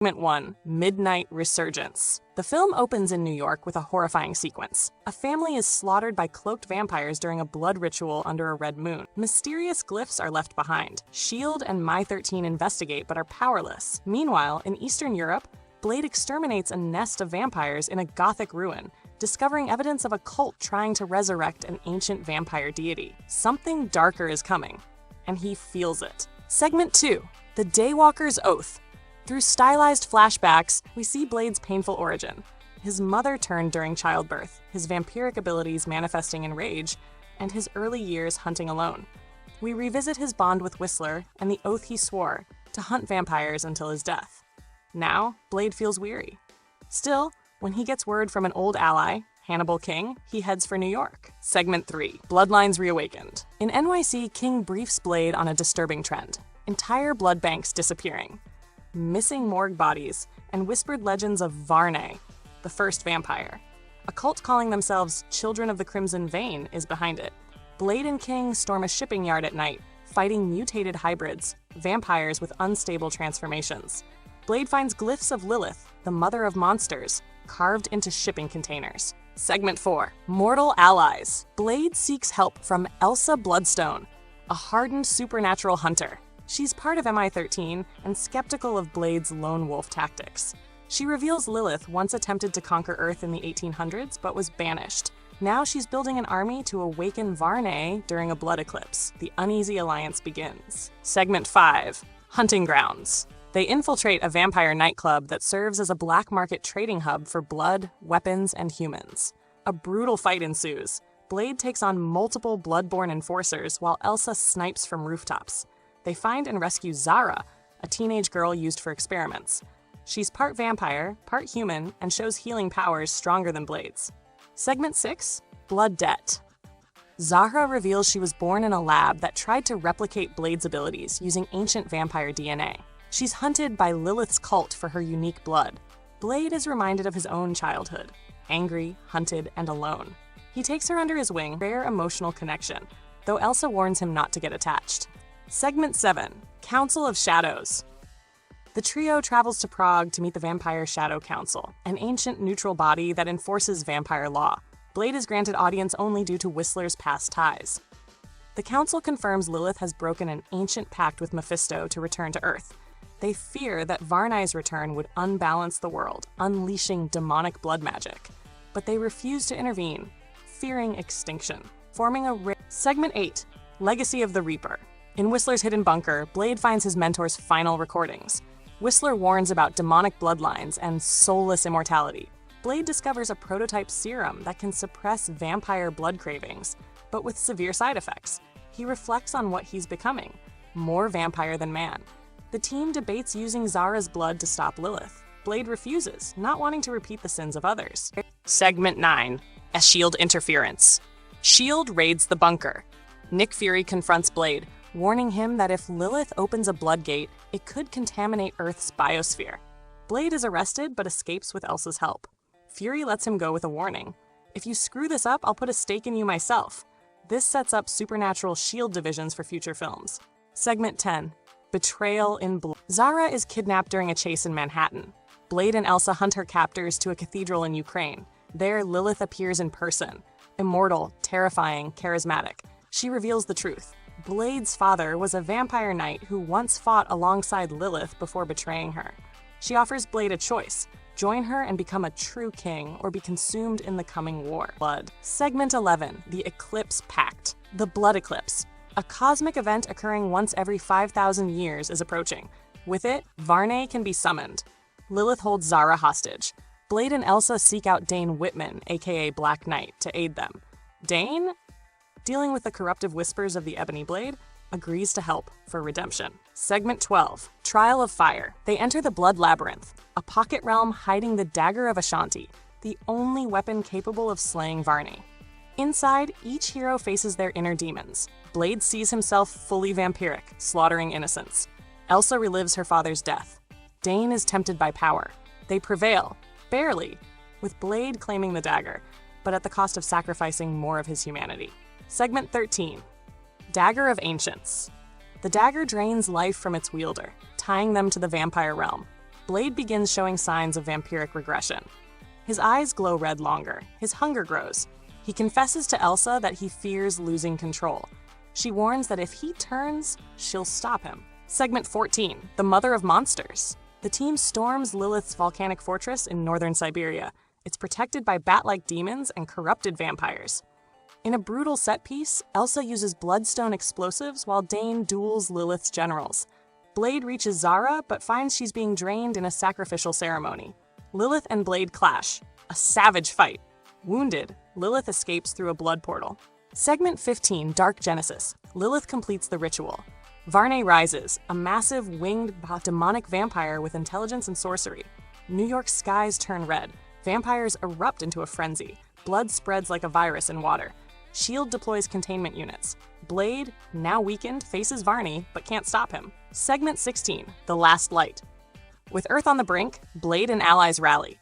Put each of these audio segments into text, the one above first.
Segment 1. Midnight Resurgence. The film opens in New York with a horrifying sequence. A family is slaughtered by cloaked vampires during a blood ritual under a red moon. Mysterious glyphs are left behind. S.H.I.E.L.D. and My-13 investigate but are powerless. Meanwhile, in Eastern Europe, Blade exterminates a nest of vampires in a Gothic ruin, discovering evidence of a cult trying to resurrect an ancient vampire deity. Something darker is coming, and he feels it. Segment 2. The Daywalker's Oath. Through stylized flashbacks, we see Blade's painful origin. His mother turned during childbirth, his vampiric abilities manifesting in rage, and his early years hunting alone. We revisit his bond with Whistler and the oath he swore to hunt vampires until his death. Now, Blade feels weary. Still, when he gets word from an old ally, Hannibal King, he heads for New York. Segment 3. Bloodlines Reawakened. In NYC, King briefs Blade on a disturbing trend. Entire blood banks disappearing. Missing morgue bodies, and whispered legends of Varney, the first vampire. A cult calling themselves Children of the Crimson Vein is behind it. Blade and King storm a shipping yard at night, fighting mutated hybrids, vampires with unstable transformations. Blade finds glyphs of Lilith, the mother of monsters, carved into shipping containers. Segment 4. Mortal Allies. Blade seeks help from Elsa Bloodstone, a hardened supernatural hunter. She's part of MI-13 and skeptical of Blade's lone wolf tactics. She reveals Lilith once attempted to conquer Earth in the 1800s but was banished. Now she's building an army to awaken Varney during a blood eclipse. The uneasy alliance begins. Segment 5. Hunting Grounds. They infiltrate a vampire nightclub that serves as a black market trading hub for blood, weapons, and humans. A brutal fight ensues. Blade takes on multiple bloodborne enforcers while Elsa snipes from rooftops. They find and rescue Zara, a teenage girl used for experiments. She's part vampire, part human, and shows healing powers stronger than Blade's. Segment 6. Blood Debt. Zahra reveals she was born in a lab that tried to replicate Blade's abilities using ancient vampire DNA. She's hunted by Lilith's cult for her unique blood. Blade is reminded of his own childhood, angry, hunted, and alone. He takes her under his wing, rare emotional connection, though Elsa warns him not to get attached. Segment 7. Council of Shadows. The trio travels to Prague to meet the Vampire Shadow Council, an ancient neutral body that enforces vampire law. Blade is granted audience only due to Whistler's past ties. The council confirms Lilith has broken an ancient pact with Mephisto to return to Earth. They fear that Varney's return would unbalance the world, unleashing demonic blood magic. But they refuse to intervene, fearing extinction, forming a Segment 8. Legacy of the Reaper. In Whistler's hidden bunker, Blade finds his mentor's final recordings. Whistler warns about demonic bloodlines and soulless immortality. Blade discovers a prototype serum that can suppress vampire blood cravings, but with severe side effects. He reflects on what he's becoming, more vampire than man. The team debates using Zara's blood to stop Lilith. Blade refuses, not wanting to repeat the sins of others. Segment 9. S.H.I.E.L.D. Interference. S.H.I.E.L.D. raids the bunker. Nick Fury confronts Blade, warning him that if Lilith opens a blood gate, it could contaminate Earth's biosphere. Blade is arrested but escapes with Elsa's help. Fury lets him go with a warning. If you screw this up, I'll put a stake in you myself. This sets up supernatural S.H.I.E.L.D. divisions for future films. Segment 10. Betrayal in Blood. Zara is kidnapped during a chase in Manhattan. Blade and Elsa hunt her captors to a cathedral in Ukraine. There, Lilith appears in person. Immortal, terrifying, charismatic. She reveals the truth. Blade's father was a vampire knight who once fought alongside Lilith before betraying her. She offers Blade a choice: join her and become a true king, or be consumed in the coming war. Blood. Segment 11. The Eclipse Pact. The Blood Eclipse. A cosmic event occurring once every 5,000 years is approaching. With it, Varney can be summoned. Lilith holds Zara hostage. Blade and Elsa seek out Dane Whitman, aka Black Knight, to aid them. Dane, dealing with the corruptive whispers of the Ebony Blade, agrees to help for redemption. Segment 12. Trial of Fire. They enter the Blood Labyrinth, a pocket realm hiding the Dagger of Ashanti, the only weapon capable of slaying Varney. Inside, each hero faces their inner demons. Blade sees himself fully vampiric, slaughtering innocents. Elsa relives her father's death. Dane is tempted by power. They prevail, barely, with Blade claiming the dagger, but at the cost of sacrificing more of his humanity. Segment 13. Dagger of Ancients. The dagger drains life from its wielder, tying them to the vampire realm. Blade begins showing signs of vampiric regression. His eyes glow red longer. His hunger grows. He confesses to Elsa that he fears losing control. She warns that if he turns, she'll stop him. Segment 14, The Mother of Monsters. The team storms Lilith's volcanic fortress in northern Siberia. It's protected by bat-like demons and corrupted vampires. In a brutal set piece, Elsa uses bloodstone explosives while Dane duels Lilith's generals. Blade reaches Zara, but finds she's being drained in a sacrificial ceremony. Lilith and Blade clash. A savage fight. Wounded, Lilith escapes through a blood portal. Segment 15, Dark Genesis. Lilith completes the ritual. Varney rises, a massive, winged, demonic vampire with intelligence and sorcery. New York's skies turn red. Vampires erupt into a frenzy. Blood spreads like a virus in water. S.H.I.E.L.D. deploys containment units. Blade, now weakened, faces Varney, but can't stop him. Segment 16, The Last Light. With Earth on the brink, Blade and allies rally.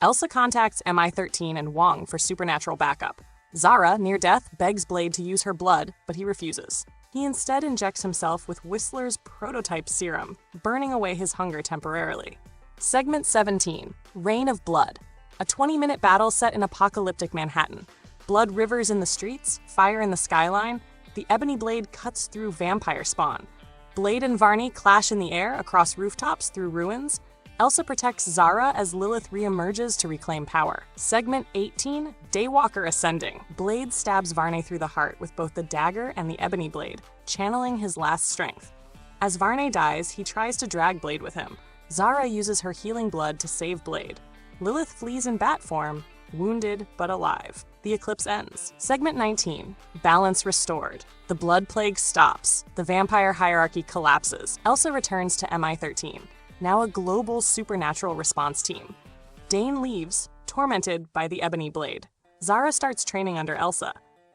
Elsa contacts MI-13 and Wong for supernatural backup. Zara, near death, begs Blade to use her blood, but he refuses. He instead injects himself with Whistler's prototype serum, burning away his hunger temporarily. Segment 17, Reign of Blood. A 20-minute battle set in apocalyptic Manhattan. Blood rivers in the streets, fire in the skyline. The ebony blade cuts through vampire spawn. Blade and Varney clash in the air across rooftops through ruins. Elsa protects Zara as Lilith reemerges to reclaim power. Segment 18, Daywalker Ascending. Blade stabs Varney through the heart with both the dagger and the ebony blade, channeling his last strength. As Varney dies, he tries to drag Blade with him. Zara uses her healing blood to save Blade. Lilith flees in bat form, wounded but alive. The eclipse ends. Segment 19, Balance Restored. The blood plague stops. The vampire hierarchy collapses. Elsa returns to MI-13. Now a global supernatural response team. Dane leaves, tormented by the ebony blade. Zara starts training under Elsa.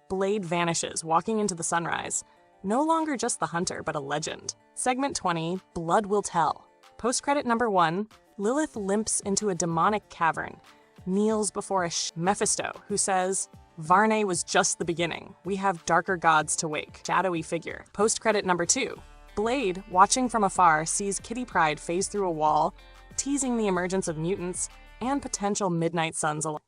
Blade vanishes, walking into the sunrise. No longer just the hunter, but a legend. Segment 20, Blood Will Tell. Post-credit number 1, Lilith limps into a demonic cavern, kneels before a Mephisto, who says, "Varney was just the beginning. We have darker gods to wake." Shadowy figure. Post-credit number 2, Blade, watching from afar, sees Kitty Pryde phase through a wall, teasing the emergence of mutants and potential Midnight Suns along.